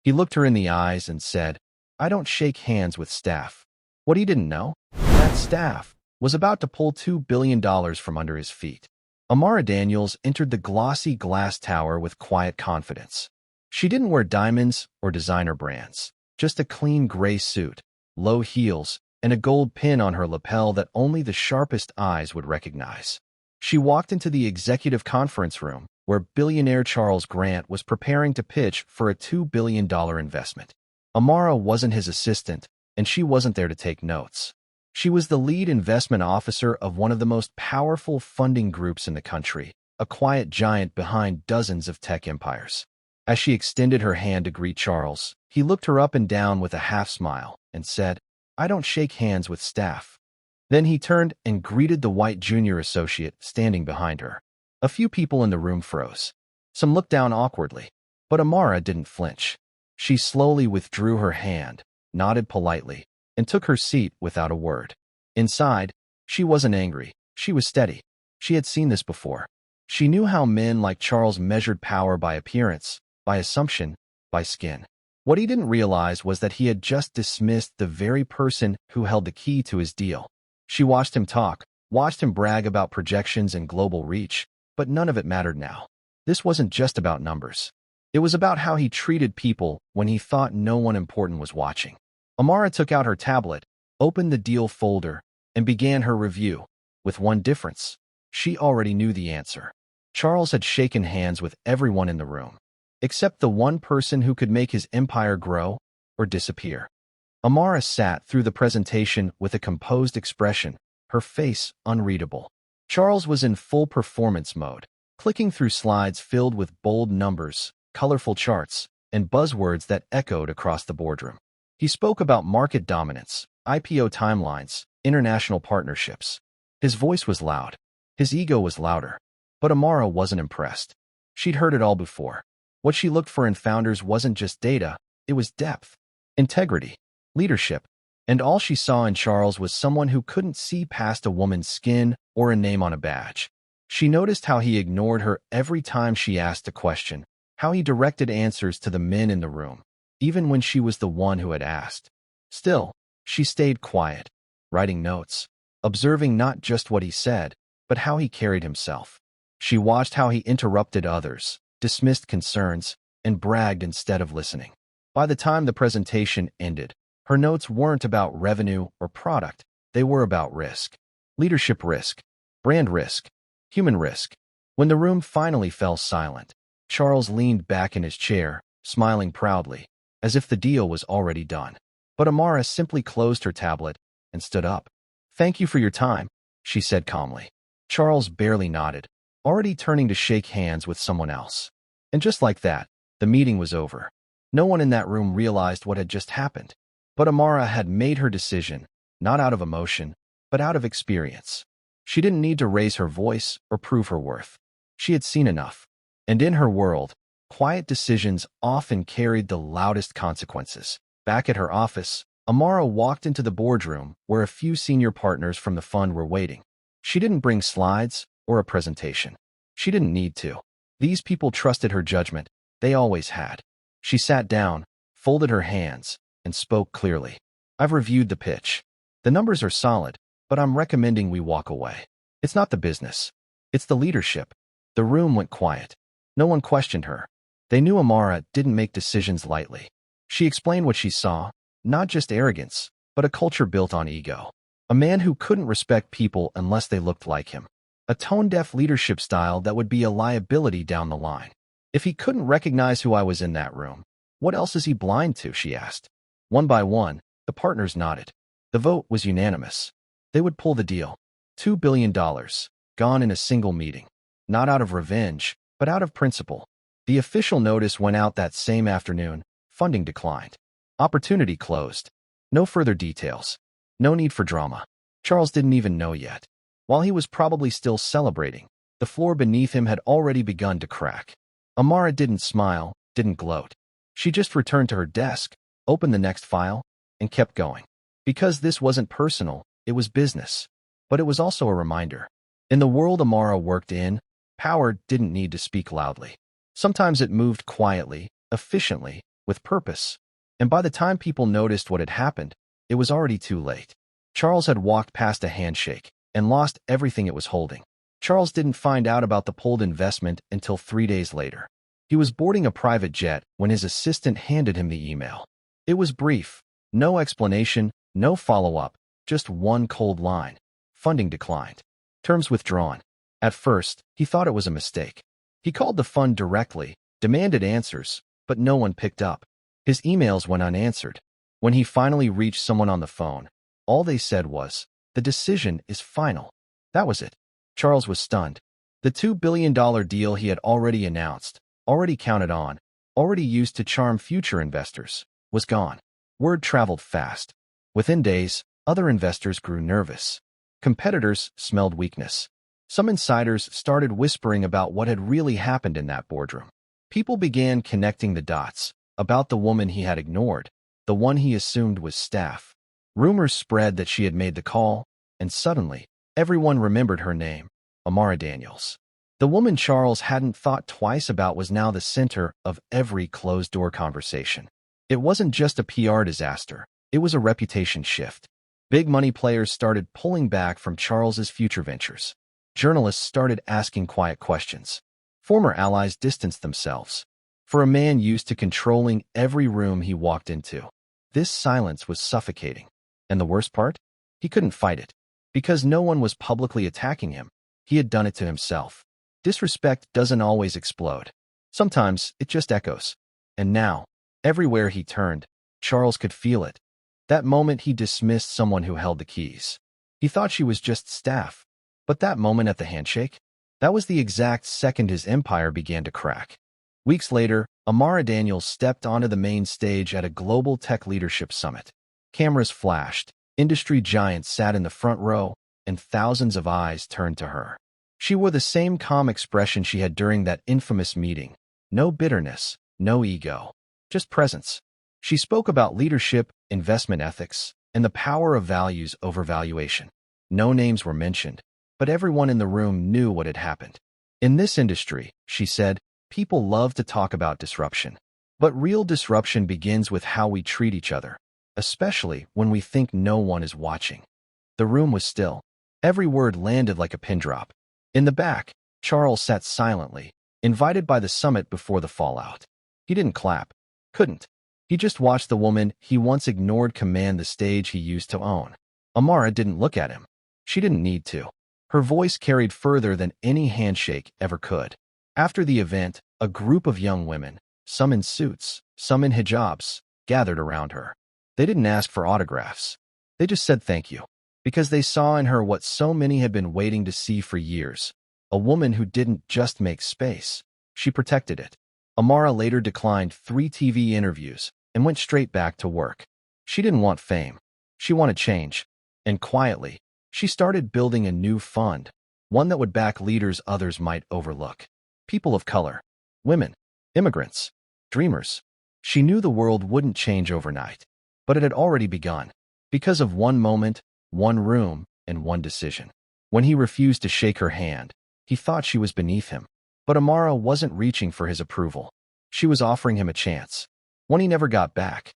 He looked her in the eyes and said, "I don't shake hands with staff." What he didn't know? That staff was about to pull $2 billion from under his feet. Amara Daniels entered the glossy glass tower with quiet confidence. She didn't wear diamonds or designer brands, just a clean gray suit, low heels, and a gold pin on her lapel that only the sharpest eyes would recognize. She walked into the executive conference room, where billionaire Charles Grant was preparing to pitch for a $2 billion investment. Amara wasn't his assistant, and she wasn't there to take notes. She was the lead investment officer of one of the most powerful funding groups in the country, a quiet giant behind dozens of tech empires. As she extended her hand to greet Charles, he looked her up and down with a half-smile and said, "I don't shake hands with staff." Then he turned and greeted the white junior associate standing behind her. A few people in the room froze. Some looked down awkwardly, but Amara didn't flinch. She slowly withdrew her hand, nodded politely, and took her seat without a word. Inside, she wasn't angry. She was steady. She had seen this before. She knew how men like Charles measured power by appearance, by assumption, by skin. What he didn't realize was that he had just dismissed the very person who held the key to his deal. She watched him talk, watched him brag about projections and global reach, but none of it mattered now. This wasn't just about numbers. It was about how he treated people when he thought no one important was watching. Amara took out her tablet, opened the deal folder, and began her review. With one difference. She already knew the answer. Charles had shaken hands with everyone in the room, except the one person who could make his empire grow or disappear. Amara sat through the presentation with a composed expression, her face unreadable. Charles was in full performance mode, clicking through slides filled with bold numbers, colorful charts, and buzzwords that echoed across the boardroom. He spoke about market dominance, IPO timelines, international partnerships. His voice was loud. His ego was louder. But Amara wasn't impressed. She'd heard it all before. What she looked for in founders wasn't just data, it was depth, integrity, leadership, and all she saw in Charles was someone who couldn't see past a woman's skin or a name on a badge. She noticed how he ignored her every time she asked a question, how he directed answers to the men in the room, even when she was the one who had asked. Still, she stayed quiet, writing notes, observing not just what he said, but how he carried himself. She watched how he interrupted others, dismissed concerns, and bragged instead of listening. By the time the presentation ended, her notes weren't about revenue or product, they were about risk. Leadership risk, brand risk, human risk. When the room finally fell silent, Charles leaned back in his chair, smiling proudly, as if the deal was already done. But Amara simply closed her tablet and stood up. "Thank you for your time," she said calmly. Charles barely nodded, already turning to shake hands with someone else. And just like that, the meeting was over. No one in that room realized what had just happened. But Amara had made her decision, not out of emotion, but out of experience. She didn't need to raise her voice or prove her worth. She had seen enough. And in her world, quiet decisions often carried the loudest consequences. Back at her office, Amara walked into the boardroom where a few senior partners from the fund were waiting. She didn't bring slides or a presentation. She didn't need to. These people trusted her judgment. They always had. She sat down, folded her hands, and spoke clearly. "I've reviewed the pitch. The numbers are solid, but I'm recommending we walk away. It's not the business. It's the leadership." The room went quiet. No one questioned her. They knew Amara didn't make decisions lightly. She explained what she saw, not just arrogance, but a culture built on ego. A man who couldn't respect people unless they looked like him. A tone-deaf leadership style that would be a liability down the line. "If he couldn't recognize who I was in that room, what else is he blind to?" she asked. One by one, the partners nodded. The vote was unanimous. They would pull the deal. $2 billion, gone in a single meeting. Not out of revenge, but out of principle. The official notice went out that same afternoon. Funding declined. Opportunity closed. No further details. No need for drama. Charles didn't even know yet. While he was probably still celebrating, the floor beneath him had already begun to crack. Amara didn't smile, didn't gloat. She just returned to her desk, opened the next file, and kept going. Because this wasn't personal, it was business. But it was also a reminder. In the world Amara worked in, power didn't need to speak loudly. Sometimes it moved quietly, efficiently, with purpose. And by the time people noticed what had happened, it was already too late. Charles had walked past a handshake and lost everything it was holding. Charles didn't find out about the pulled investment until 3 days later. He was boarding a private jet when his assistant handed him the email. It was brief, no explanation, no follow-up, just one cold line. Funding declined. Terms withdrawn. At first, he thought it was a mistake. He called the fund directly, demanded answers, but no one picked up. His emails went unanswered. When he finally reached someone on the phone, all they said was, "The decision is final." That was it. Charles was stunned. The $2 billion deal he had already announced, already counted on, already used to charm future investors, was gone. Word traveled fast. Within days, other investors grew nervous. Competitors smelled weakness. Some insiders started whispering about what had really happened in that boardroom. People began connecting the dots about the woman he had ignored, the one he assumed was staff. Rumors spread that she had made the call, and suddenly, everyone remembered her name, Amara Daniels. The woman Charles hadn't thought twice about was now the center of every closed-door conversation. It wasn't just a PR disaster, it was a reputation shift. Big money players started pulling back from Charles's future ventures. Journalists started asking quiet questions. Former allies distanced themselves. For a man used to controlling every room he walked into, this silence was suffocating. And the worst part? He couldn't fight it. Because no one was publicly attacking him, he had done it to himself. Disrespect doesn't always explode. Sometimes it just echoes. And now, everywhere he turned, Charles could feel it. That moment he dismissed someone who held the keys. He thought she was just staff. But that moment at the handshake? That was the exact second his empire began to crack. Weeks later, Amara Daniels stepped onto the main stage at a global tech leadership summit. Cameras flashed, industry giants sat in the front row, and thousands of eyes turned to her. She wore the same calm expression she had during that infamous meeting. No bitterness, no ego, just presence. She spoke about leadership, investment ethics, and the power of values over valuation. No names were mentioned, but everyone in the room knew what had happened. In this industry, she said, people love to talk about disruption. But real disruption begins with how we treat each other, especially when we think no one is watching. The room was still. Every word landed like a pin drop. In the back, Charles sat silently, invited by the summit before the fallout. He didn't clap. Couldn't. He just watched the woman he once ignored command the stage he used to own. Amara didn't look at him. She didn't need to. Her voice carried further than any handshake ever could. After the event, a group of young women, some in suits, some in hijabs, gathered around her. They didn't ask for autographs. They just said thank you. Because they saw in her what so many had been waiting to see for years. A woman who didn't just make space. She protected it. Amara later declined 3 TV interviews and went straight back to work. She didn't want fame. She wanted change. And quietly, she started building a new fund, one that would back leaders others might overlook. People of color, women, immigrants, dreamers. She knew the world wouldn't change overnight, but it had already begun. Because of one moment, one room, and one decision. When he refused to shake her hand, he thought she was beneath him. But Amara wasn't reaching for his approval. She was offering him a chance. One he never got back.